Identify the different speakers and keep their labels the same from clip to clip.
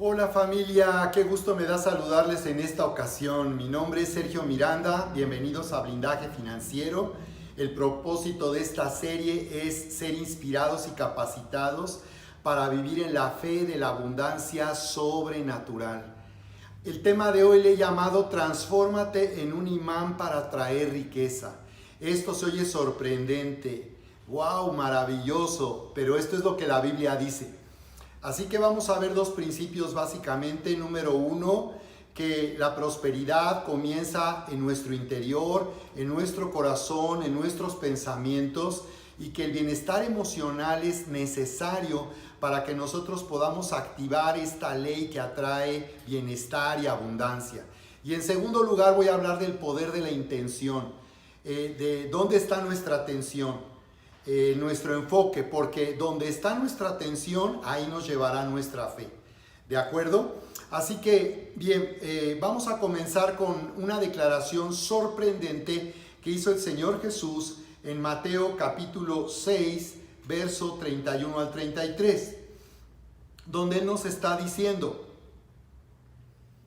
Speaker 1: Hola familia, qué gusto me da saludarles en esta ocasión. Mi nombre es Sergio Miranda, bienvenidos a Blindaje Financiero. El propósito de esta serie es ser inspirados y capacitados para vivir en la fe de la abundancia sobrenatural. El tema de hoy le he llamado Transfórmate en un imán para atraer riqueza. Esto se oye sorprendente, wow, maravilloso, pero esto es lo que la Biblia dice. Así que vamos a ver dos principios básicamente. Número uno, que la prosperidad comienza en nuestro interior, en nuestro corazón, en nuestros pensamientos, y que el bienestar emocional es necesario para que nosotros podamos activar esta ley que atrae bienestar y abundancia. Y en segundo lugar voy a hablar del poder de la intención, de dónde está nuestra atención. Nuestro enfoque, porque donde está nuestra atención, ahí nos llevará nuestra fe. ¿De acuerdo? Así que, bien, vamos a comenzar con una declaración sorprendente que hizo el Señor Jesús en Mateo capítulo 6, verso 31 al 33, donde Él nos está diciendo,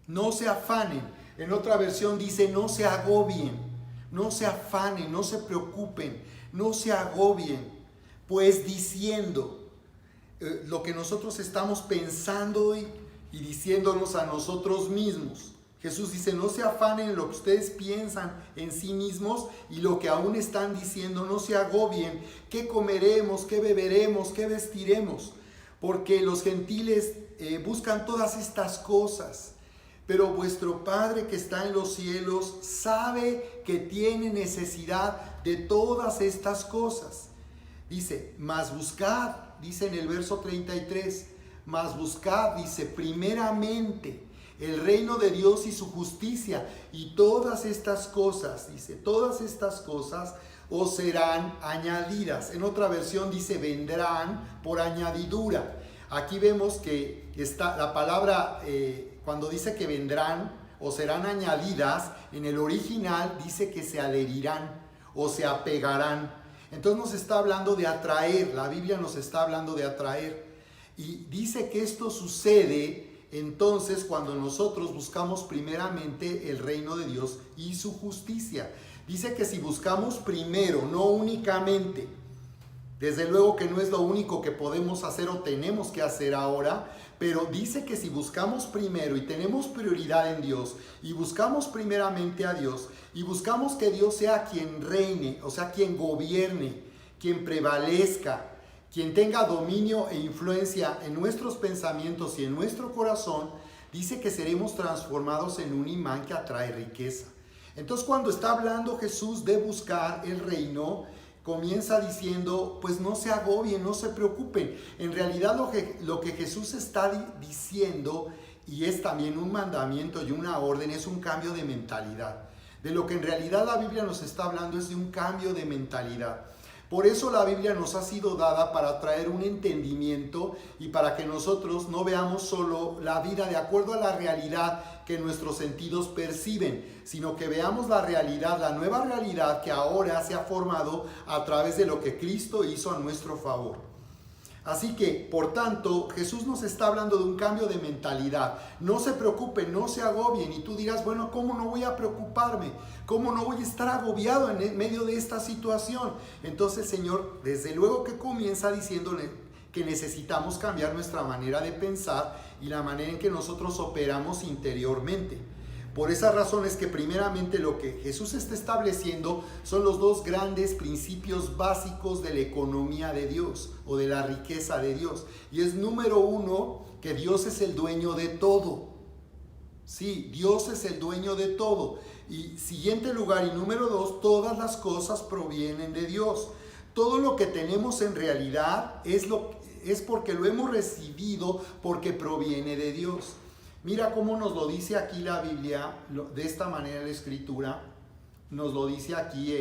Speaker 1: no se afanen. En otra versión dice, no se agobien, no se afanen, no se preocupen, no se agobien, pues diciendo lo que nosotros estamos pensando y diciéndonos a nosotros mismos. Jesús dice, no se afanen en lo que ustedes piensan en sí mismos y lo que aún están diciendo, no se agobien, ¿qué comeremos, qué beberemos, qué vestiremos? Porque los gentiles buscan todas estas cosas. Pero vuestro Padre que está en los cielos sabe que tiene necesidad de todas estas cosas. Dice, mas buscad, dice en el verso 33, mas buscad, dice, primeramente el reino de Dios y su justicia, y todas estas cosas, dice, todas estas cosas os serán añadidas. En otra versión dice, vendrán por añadidura. Aquí vemos que está la palabra, cuando dice que vendrán o serán añadidas, en el original dice que se adherirán o se apegarán. Entonces nos está hablando de atraer, la Biblia nos está hablando de atraer. Y dice que esto sucede entonces cuando nosotros buscamos primeramente el reino de Dios y su justicia. Dice que si buscamos primero, no únicamente, desde luego que no es lo único que podemos hacer o tenemos que hacer ahora, pero dice que si buscamos primero y tenemos prioridad en Dios y buscamos primeramente a Dios y buscamos que Dios sea quien reine, o sea, quien gobierne, quien prevalezca, quien tenga dominio e influencia en nuestros pensamientos y en nuestro corazón, dice que seremos transformados en un imán que atrae riqueza. Entonces, cuando está hablando Jesús de buscar el reino, comienza diciendo, pues no se agobien, no se preocupen. En realidad lo que Jesús está diciendo, y es también un mandamiento y una orden, es un cambio de mentalidad. De lo que en realidad la Biblia nos está hablando es de un cambio de mentalidad. Por eso la Biblia nos ha sido dada para traer un entendimiento y para que nosotros no veamos solo la vida de acuerdo a la realidad que nuestros sentidos perciben, sino que veamos la realidad, la nueva realidad que ahora se ha formado a través de lo que Cristo hizo a nuestro favor. Así que, por tanto, Jesús nos está hablando de un cambio de mentalidad. No se preocupen, no se agobien. Y tú dirás, bueno, ¿cómo no voy a preocuparme? ¿Cómo no voy a estar agobiado en medio de esta situación? Entonces el Señor, desde luego que comienza diciéndole que necesitamos cambiar nuestra manera de pensar y la manera en que nosotros operamos interiormente. Por esa razón es que primeramente lo que Jesús está estableciendo son los dos grandes principios básicos de la economía de Dios o de la riqueza de Dios. Y es número uno, que Dios es el dueño de todo. Sí, Dios es el dueño de todo. Y siguiente lugar, y número dos, todas las cosas provienen de Dios. Todo lo que tenemos en realidad es porque lo hemos recibido, porque proviene de Dios. Mira cómo nos lo dice aquí la Biblia, de esta manera la Escritura, nos lo dice aquí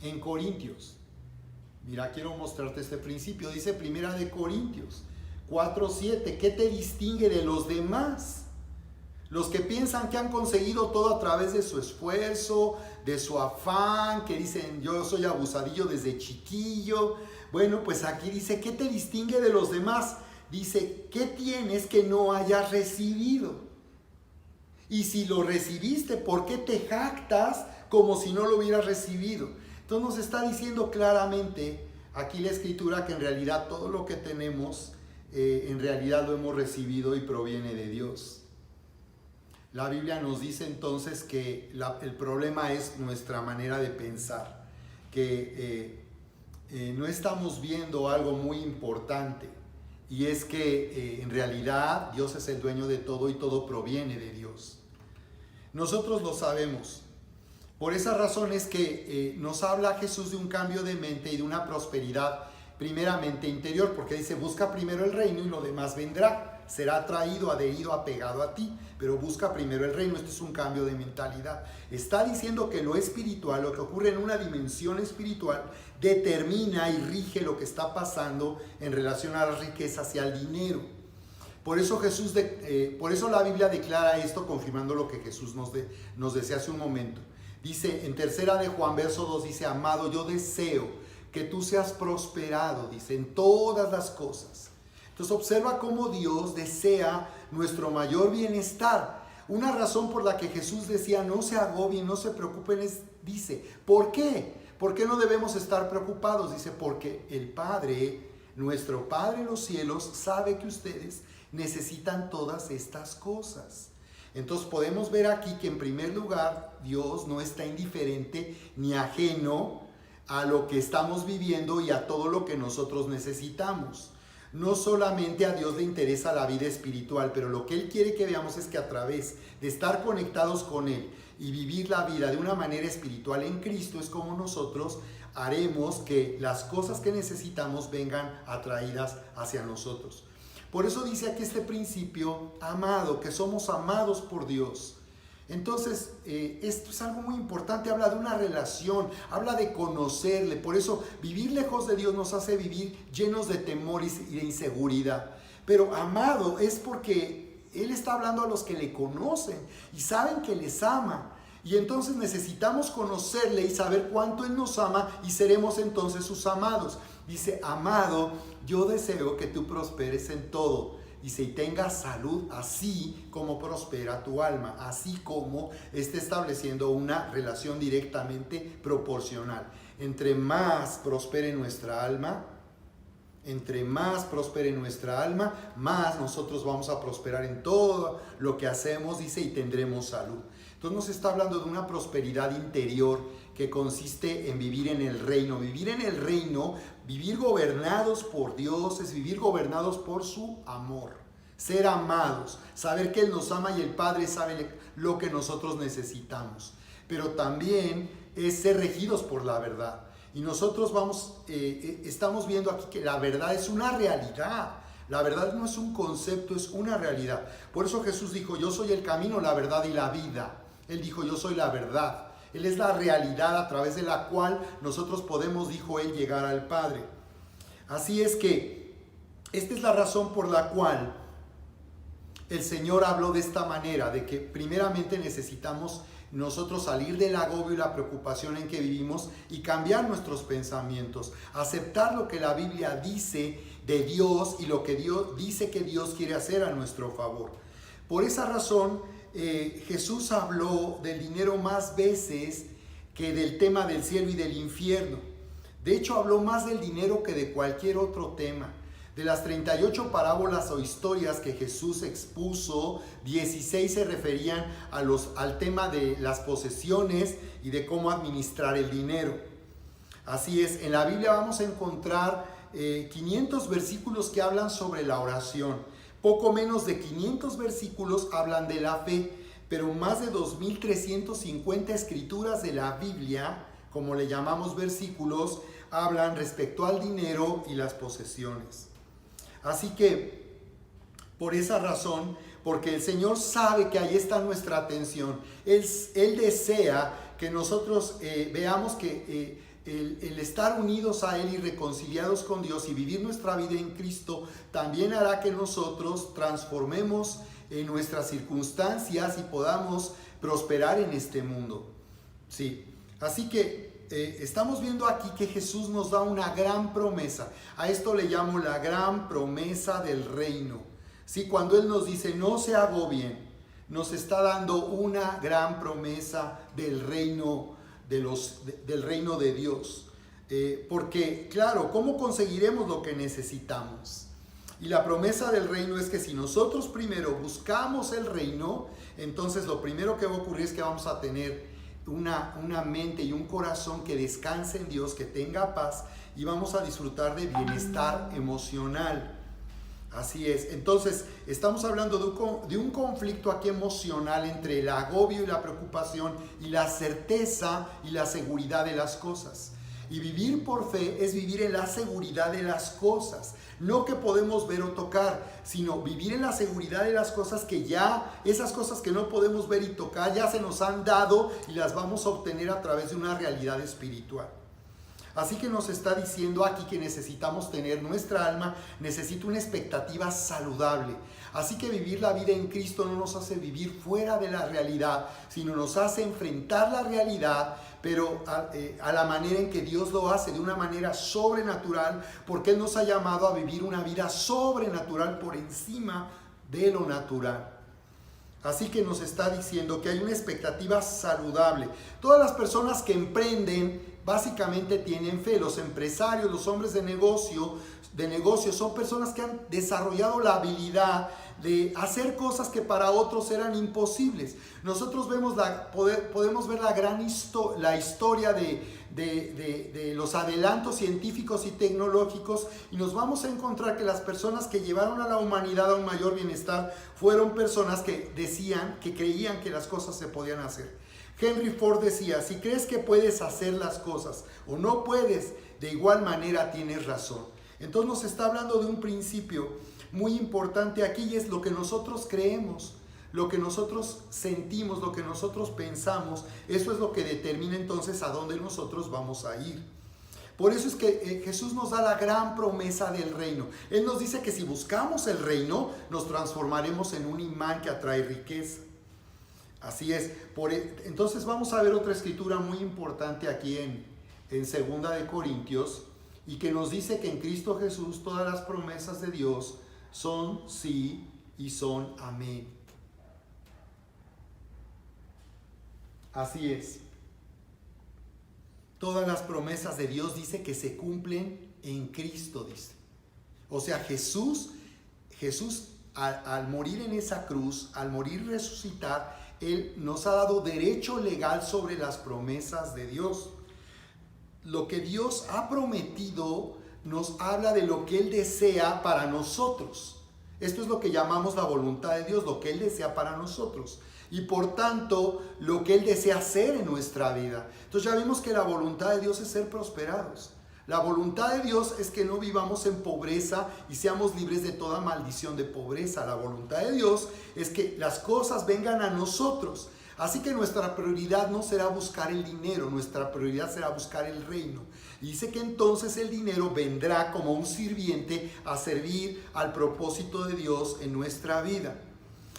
Speaker 1: en Corintios. Mira, quiero mostrarte este principio. Dice Primera de Corintios 4:7, ¿qué te distingue de los demás? Los que piensan que han conseguido todo a través de su esfuerzo, de su afán, que dicen yo soy abusadillo desde chiquillo. Bueno, pues aquí dice, ¿qué te distingue de los demás? dice, ¿qué tienes que no hayas recibido? Y si lo recibiste, ¿por qué te jactas como si no lo hubieras recibido? Entonces nos está diciendo claramente aquí la Escritura que en realidad todo lo que tenemos, en realidad lo hemos recibido y proviene de Dios. La Biblia nos dice entonces que el problema es nuestra manera de pensar, que no estamos viendo algo muy importante, y es que en realidad Dios es el dueño de todo y todo proviene de Dios. Nosotros lo sabemos. Por esa razón es que nos habla Jesús de un cambio de mente y de una prosperidad primeramente interior, porque dice, busca primero el reino y lo demás vendrá, será traído, adherido, apegado a ti, pero busca primero el reino. Esto es un cambio de mentalidad. Está diciendo que lo espiritual, lo que ocurre en una dimensión espiritual, determina y rige lo que está pasando en relación a las riquezas y al dinero. Por eso por eso la Biblia declara esto, confirmando lo que Jesús nos decía hace un momento. Dice en 3 de Juan, verso 2, dice, amado, yo deseo que tú seas prosperado, dice, en todas las cosas. Entonces observa cómo Dios desea nuestro mayor bienestar. Una razón por la que Jesús decía, no se agobien, no se preocupen, dice, ¿por qué? ¿Por qué no debemos estar preocupados? Dice, porque el Padre, nuestro Padre en los cielos, sabe que ustedes necesitan todas estas cosas. Entonces podemos ver aquí que en primer lugar Dios no está indiferente ni ajeno a lo que estamos viviendo y a todo lo que nosotros necesitamos. No solamente a Dios le interesa la vida espiritual, pero lo que Él quiere que veamos es que a través de estar conectados con Él y vivir la vida de una manera espiritual en Cristo es como nosotros haremos que las cosas que necesitamos vengan atraídas hacia nosotros. Por eso dice aquí este principio, amado, que somos amados por Dios. Entonces, esto es algo muy importante, habla de una relación, habla de conocerle. Por eso, vivir lejos de Dios nos hace vivir llenos de temor y de inseguridad. Pero amado es porque Él está hablando a los que le conocen y saben que les ama. Y entonces necesitamos conocerle y saber cuánto Él nos ama y seremos entonces sus amados. Dice, amado, yo deseo que tú prosperes en todo. Dice, y tengas salud así como prospera tu alma, así como esté estableciendo una relación directamente proporcional. Entre más prospere nuestra alma, más nosotros vamos a prosperar en todo lo que hacemos, dice, y tendremos salud. Entonces nos está hablando de una prosperidad interior que consiste en vivir en el reino. Vivir en el reino, vivir gobernados por Dios, es vivir gobernados por su amor. Ser amados, saber que Él nos ama y el Padre sabe lo que nosotros necesitamos. Pero también es ser regidos por la verdad. Y nosotros estamos viendo aquí que la verdad es una realidad. La verdad no es un concepto, es una realidad. Por eso Jesús dijo, yo soy el camino, la verdad y la vida. Él dijo, yo soy la verdad. Él es la realidad a través de la cual nosotros podemos, dijo Él, llegar al Padre. Así es que esta es la razón por la cual el Señor habló de esta manera, de que primeramente necesitamos nosotros salir del agobio y la preocupación en que vivimos y cambiar nuestros pensamientos, aceptar lo que la Biblia dice de Dios y lo que Dios dice que Dios quiere hacer a nuestro favor. Por esa razón, Jesús habló del dinero más veces que del tema del cielo y del infierno. De hecho, habló más del dinero que de cualquier otro tema. De las 38 parábolas o historias que Jesús expuso, 16 se referían al tema de las posesiones y de cómo administrar el dinero. Así es, en la Biblia vamos a encontrar 500 versículos que hablan sobre la oración. Poco menos de 500 versículos hablan de la fe, pero más de 2.350 escrituras de la Biblia, como le llamamos versículos, hablan respecto al dinero y las posesiones. Así que, por esa razón, porque el Señor sabe que ahí está nuestra atención, Él desea que nosotros veamos que el estar unidos a Él y reconciliados con Dios y vivir nuestra vida en Cristo también hará que nosotros transformemos nuestras circunstancias y podamos prosperar en este mundo. Sí, Así que estamos viendo aquí que Jesús nos da una gran promesa. A esto le llamo la gran promesa del reino. ¿Sí? Cuando Él nos dice no se agobien, nos está dando una gran promesa del reino del reino de Dios. Porque, claro, ¿cómo conseguiremos lo que necesitamos? Y la promesa del reino es que si nosotros primero buscamos el reino, entonces lo primero que va a ocurrir es que vamos a tener una mente y un corazón que descanse en Dios, que tenga paz, y vamos a disfrutar de bienestar emocional. Así es. Entonces, estamos hablando de un conflicto aquí emocional entre el agobio y la preocupación y la certeza y la seguridad de las cosas. Y vivir por fe es vivir en la seguridad de las cosas, no que podemos ver o tocar, sino vivir en la seguridad de las cosas que ya, esas cosas que no podemos ver y tocar, ya se nos han dado y las vamos a obtener a través de una realidad espiritual. Así que nos está diciendo aquí que necesitamos tener, nuestra alma necesita una expectativa saludable. Así que vivir la vida en Cristo no nos hace vivir fuera de la realidad, sino nos hace enfrentar la realidad, pero a la manera en que Dios lo hace, de una manera sobrenatural, porque Él nos ha llamado a vivir una vida sobrenatural por encima de lo natural. Así que nos está diciendo que hay una expectativa saludable. Todas las personas que emprenden básicamente tienen fe. Los empresarios, los hombres de negocio son personas que han desarrollado la habilidad de hacer cosas que para otros eran imposibles. Nosotros podemos ver la historia de los adelantos científicos y tecnológicos, y nos vamos a encontrar que las personas que llevaron a la humanidad a un mayor bienestar fueron personas que creían que las cosas se podían hacer. Henry Ford decía, si crees que puedes hacer las cosas o no puedes, de igual manera tienes razón. Entonces nos está hablando de un principio muy importante aquí, y es lo que nosotros creemos, lo que nosotros sentimos, lo que nosotros pensamos. Eso es lo que determina entonces a dónde nosotros vamos a ir. Por eso es que Jesús nos da la gran promesa del reino. Él nos dice que si buscamos el reino, nos transformaremos en un imán que atrae riqueza. Así es. Entonces vamos a ver otra escritura muy importante aquí en 2 de Corintios, y que nos dice que en Cristo Jesús todas las promesas de Dios son sí y son amén. Así es. Todas las promesas de Dios dice que se cumplen en Cristo, dice. O sea, Jesús al morir en esa cruz, al morir y resucitar, Él nos ha dado derecho legal sobre las promesas de Dios. Lo que Dios ha prometido nos habla de lo que Él desea para nosotros. Esto es lo que llamamos la voluntad de Dios, lo que Él desea para nosotros. Y por tanto, lo que Él desea hacer en nuestra vida. Entonces ya vimos que la voluntad de Dios es ser prosperados. La voluntad de Dios es que no vivamos en pobreza y seamos libres de toda maldición de pobreza. La voluntad de Dios es que las cosas vengan a nosotros. Así que nuestra prioridad no será buscar el dinero, nuestra prioridad será buscar el reino. Y dice que entonces el dinero vendrá como un sirviente a servir al propósito de Dios en nuestra vida.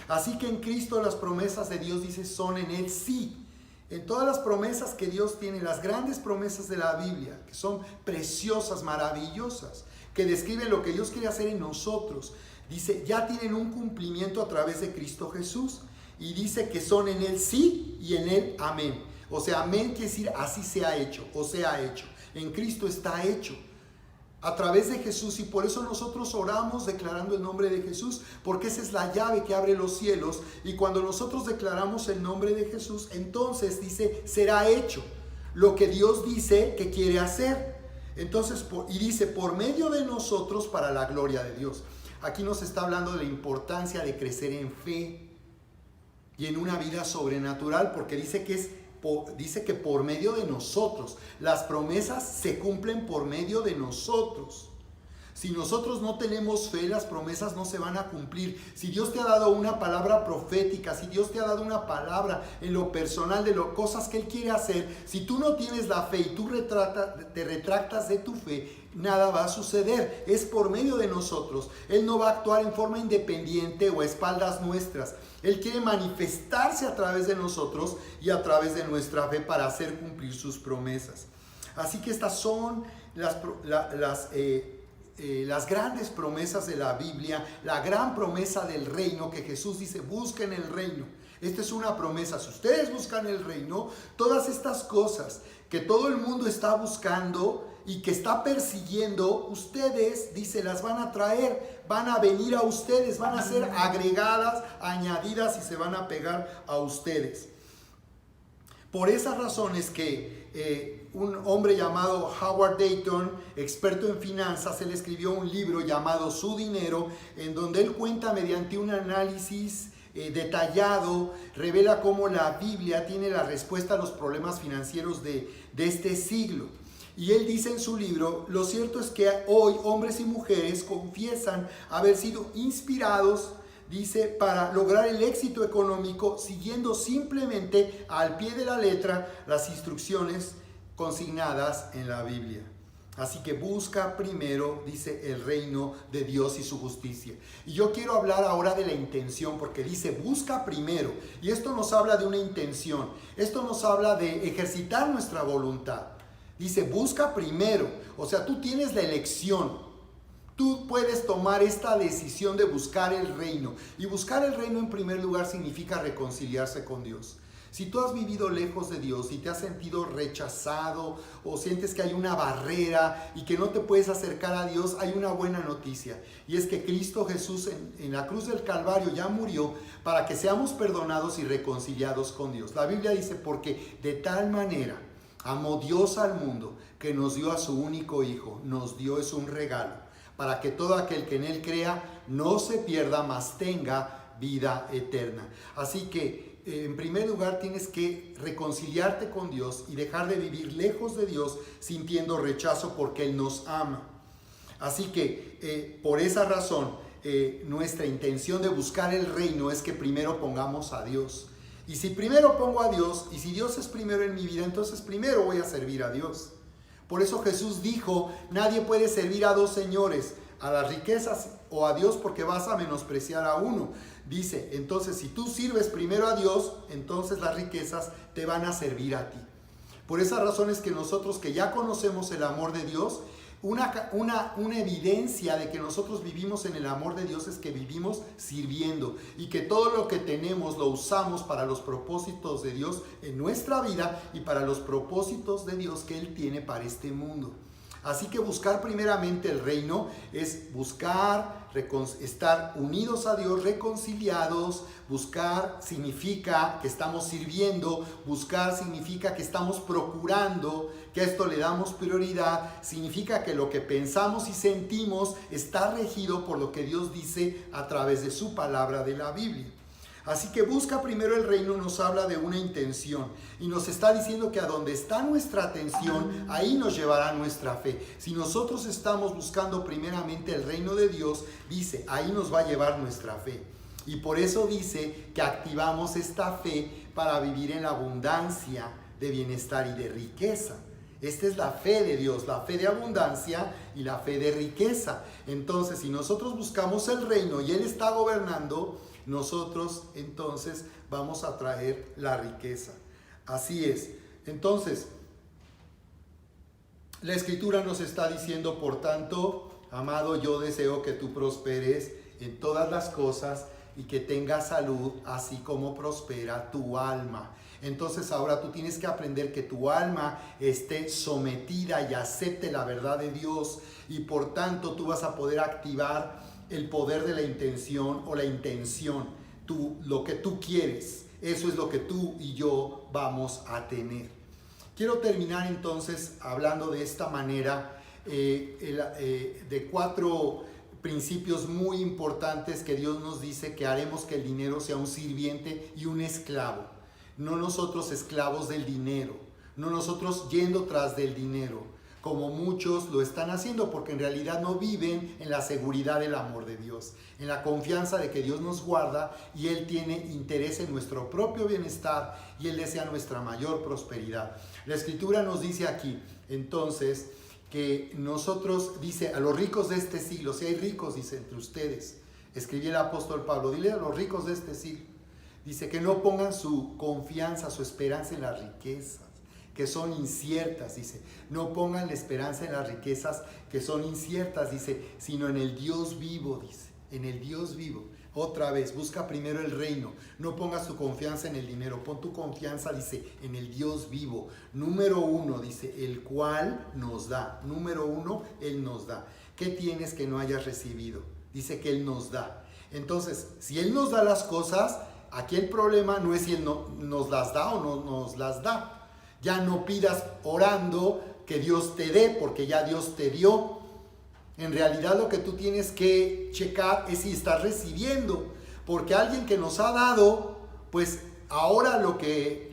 Speaker 1: Así que en Cristo las promesas de Dios, dice, son en Él sí. En todas las promesas que Dios tiene, las grandes promesas de la Biblia, que son preciosas, maravillosas, que describen lo que Dios quiere hacer en nosotros, dice, ya tienen un cumplimiento a través de Cristo Jesús. Y dice que son en Él sí y en Él amén. O sea, amén quiere decir así se ha hecho o se ha hecho. En Cristo está hecho a través de Jesús, y por eso nosotros oramos declarando el nombre de Jesús, porque esa es la llave que abre los cielos. Y cuando nosotros declaramos el nombre de Jesús, entonces dice, será hecho lo que Dios dice que quiere hacer. Entonces, y dice, por medio de nosotros para la gloria de Dios. Aquí nos está hablando de la importancia de crecer en fe y en una vida sobrenatural, porque dice que por medio de nosotros, las promesas se cumplen por medio de nosotros. Si nosotros no tenemos fe, las promesas no se van a cumplir. Si Dios te ha dado una palabra profética, si Dios te ha dado una palabra en lo personal de las cosas que Él quiere hacer, si tú no tienes la fe y tú te retractas de tu fe, nada va a suceder. Es por medio de nosotros. Él no va a actuar en forma independiente o a espaldas nuestras. Él quiere manifestarse a través de nosotros y a través de nuestra fe para hacer cumplir sus promesas. Así que estas son las grandes promesas de la Biblia, la gran promesa del reino que Jesús dice: busquen el reino. Esta es una promesa. Si ustedes buscan el reino, todas estas cosas que todo el mundo está buscando y que está persiguiendo, ustedes, dice, las van a traer, van a venir a ustedes, van a ser agregadas, añadidas y se van a pegar a ustedes. Por esas razones que un hombre llamado Howard Dayton, experto en finanzas, él escribió un libro llamado Su Dinero, en donde él cuenta mediante un análisis detallado, revela cómo la Biblia tiene la respuesta a los problemas financieros de este siglo. Y él dice en su libro: lo cierto es que hoy hombres y mujeres confiesan haber sido inspirados, dice, para lograr el éxito económico siguiendo simplemente al pie de la letra las instrucciones consignadas en la Biblia. Así que busca primero, dice, el reino de Dios y su justicia. Y yo quiero hablar ahora de la intención, porque dice busca primero. Y esto nos habla de una intención. Esto nos habla de ejercitar nuestra voluntad. Dice busca primero. O sea, tú tienes la elección. Tú puedes tomar esta decisión de buscar el reino. Y buscar el reino en primer lugar significa reconciliarse con Dios. Si tú has vivido lejos de Dios y te has sentido rechazado o sientes que hay una barrera y que no te puedes acercar a Dios, hay una buena noticia. Y es que Cristo Jesús en la cruz del Calvario ya murió para que seamos perdonados y reconciliados con Dios. La Biblia dice: porque de tal manera amó Dios al mundo que nos dio a su único Hijo. Nos dio, es un regalo, para que todo aquel que en Él crea no se pierda, mas tenga vida eterna. Así que en primer lugar tienes que reconciliarte con Dios y dejar de vivir lejos de Dios sintiendo rechazo, porque Él nos ama. Así que por esa razón nuestra intención de buscar el reino es que primero pongamos a Dios. Y si primero pongo a Dios, y si Dios es primero en mi vida, entonces primero voy a servir a Dios. Por eso Jesús dijo: nadie puede servir a dos señores, a las riquezas o a Dios, porque vas a menospreciar a uno. Dice, entonces si tú sirves primero a Dios, entonces las riquezas te van a servir a ti. Por esa razón es que nosotros, que ya conocemos el amor de Dios, una evidencia de que nosotros vivimos en el amor de Dios es que vivimos sirviendo, y que todo lo que tenemos lo usamos para los propósitos de Dios en nuestra vida y para los propósitos de Dios que Él tiene para este mundo. Así que buscar primeramente el reino es buscar estar unidos a Dios, reconciliados. Buscar significa que estamos sirviendo. Buscar significa que estamos procurando, que a esto le damos prioridad. Significa que lo que pensamos y sentimos está regido por lo que Dios dice a través de su palabra de la Biblia. Así que busca primero el reino nos habla de una intención, y nos está diciendo que a donde está nuestra atención, ahí nos llevará nuestra fe. Si nosotros estamos buscando primeramente el reino de Dios, dice, ahí nos va a llevar nuestra fe. Y por eso dice que activamos esta fe para vivir en la abundancia de bienestar y de riqueza. Esta es la fe de Dios, la fe de abundancia y la fe de riqueza. Entonces, si nosotros buscamos el reino y Él está gobernando, nosotros entonces vamos a traer la riqueza. Así es. Entonces, la Escritura nos está diciendo, por tanto, amado, yo deseo que tú prosperes en todas las cosas y que tengas salud, así como prospera tu alma. Entonces ahora tú tienes que aprender que tu alma esté sometida y acepte la verdad de Dios, y por tanto tú vas a poder activar el poder de la intención o la intención. Lo que tú quieres, eso es lo que tú y yo vamos a tener. Quiero terminar entonces hablando de esta manera de 4 principios muy importantes que Dios nos dice que haremos que el dinero sea un sirviente y un esclavo. No nosotros esclavos del dinero, no nosotros yendo tras del dinero. como muchos lo están haciendo, porque en realidad no viven en la seguridad del amor de Dios, en la confianza de que Dios nos guarda y Él tiene interés en nuestro propio bienestar y Él desea nuestra mayor prosperidad. La Escritura nos dice aquí, entonces, que nosotros, dice, a los ricos de este siglo, si hay ricos, dice, entre ustedes, escribió el apóstol Pablo, dile a los ricos de este siglo, dice que no pongan su confianza, su esperanza en las riquezas, que son inciertas, dice, no pongan la esperanza en las riquezas que son inciertas, dice, sino en el Dios vivo, dice, en el Dios vivo. Otra vez, busca primero el reino, no pongas tu confianza en el dinero, pon tu confianza, dice, en el Dios vivo. Número uno, dice, el cual nos da. Número uno, Él nos da. ¿Qué tienes que no hayas recibido? Dice que Él nos da. Entonces, si Él nos da las cosas, aquí el problema no es si Él nos las da o no nos las da. Ya no pidas orando que Dios te dé, porque ya Dios te dio. En realidad lo que tú tienes que checar es si estás recibiendo, porque alguien que nos ha dado, pues ahora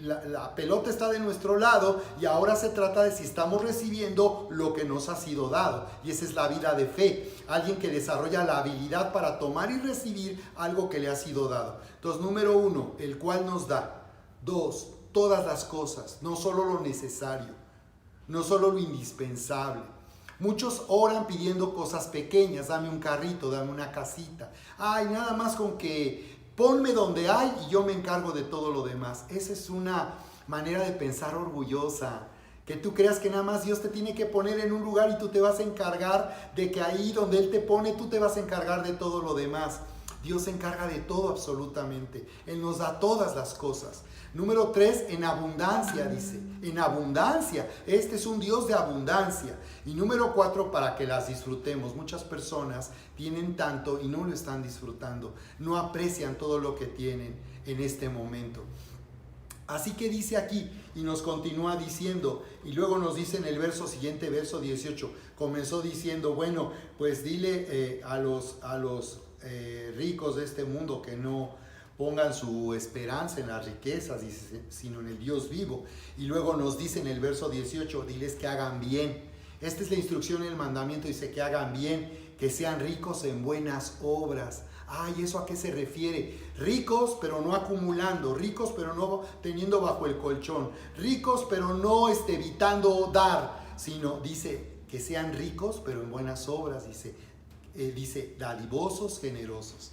Speaker 1: la pelota está de nuestro lado y ahora se trata de si estamos recibiendo lo que nos ha sido dado. Y esa es la vida de fe, alguien que desarrolla la habilidad para tomar y recibir algo que le ha sido dado. Entonces, número uno, el cual nos da. Dos, todas las cosas, no solo lo necesario, no solo lo indispensable. Muchos oran pidiendo cosas pequeñas, dame un carrito, dame una casita. Ay, nada más con que ponme donde hay y yo me encargo de todo lo demás. Esa es una manera de pensar orgullosa. Que tú creas que nada más Dios te tiene que poner en un lugar y tú te vas a encargar de que ahí donde Él te pone, tú te vas a encargar de todo lo demás. Dios se encarga de todo absolutamente. Él nos da todas las cosas. Número 3, en abundancia, dice. En abundancia. Este es un Dios de abundancia. Y número 4, para que las disfrutemos. Muchas personas tienen tanto y no lo están disfrutando. No aprecian todo lo que tienen en este momento. Así que dice aquí y nos continúa diciendo, y luego nos dice en el verso siguiente, verso 18, comenzó diciendo, bueno, pues dile a los ricos de este mundo que no pongan su esperanza en las riquezas, sino en el Dios vivo. Y luego nos dice en el verso 18, diles que hagan bien. Esta es la instrucción y el mandamiento, dice que hagan bien, que sean ricos en buenas obras. Ay, ¿eso a qué se refiere? Ricos pero no acumulando, ricos pero no teniendo bajo el colchón, ricos pero no evitando dar, sino dice que sean ricos pero en buenas obras, dice dadivosos, generosos.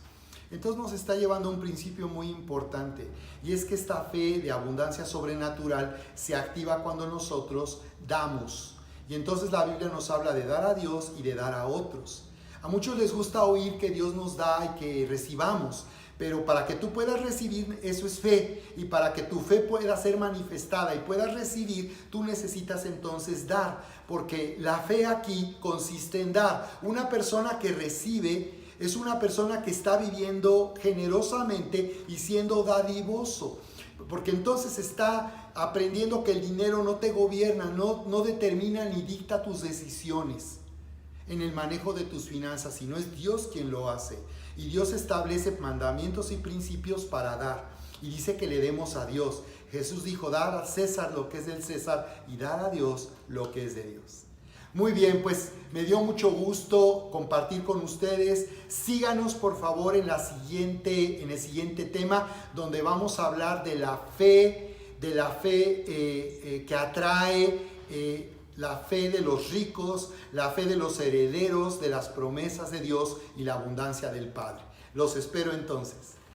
Speaker 1: Entonces nos está llevando a un principio muy importante, y es que esta fe de abundancia sobrenatural se activa cuando nosotros damos. Y entonces la Biblia nos habla de dar a Dios y de dar a otros. A muchos les gusta oír que Dios nos da y que recibamos, pero para que tú puedas recibir, eso es fe, y para que tu fe pueda ser manifestada y puedas recibir, tú necesitas entonces dar, porque la fe aquí consiste en dar. Una persona que recibe es una persona que está viviendo generosamente y siendo dadivoso, porque entonces está aprendiendo que el dinero no te gobierna, no determina ni dicta tus decisiones en el manejo de tus finanzas, sino es Dios quien lo hace. Y Dios establece mandamientos y principios para dar, y dice que le demos a Dios. Jesús dijo, dar a César lo que es del César y dar a Dios lo que es de Dios. Muy bien, pues me dio mucho gusto compartir con ustedes. Síganos por favor en el siguiente tema, donde vamos a hablar de la fe, que atrae, la fe de los ricos, la fe de los herederos de las promesas de Dios y la abundancia del Padre. Los espero entonces.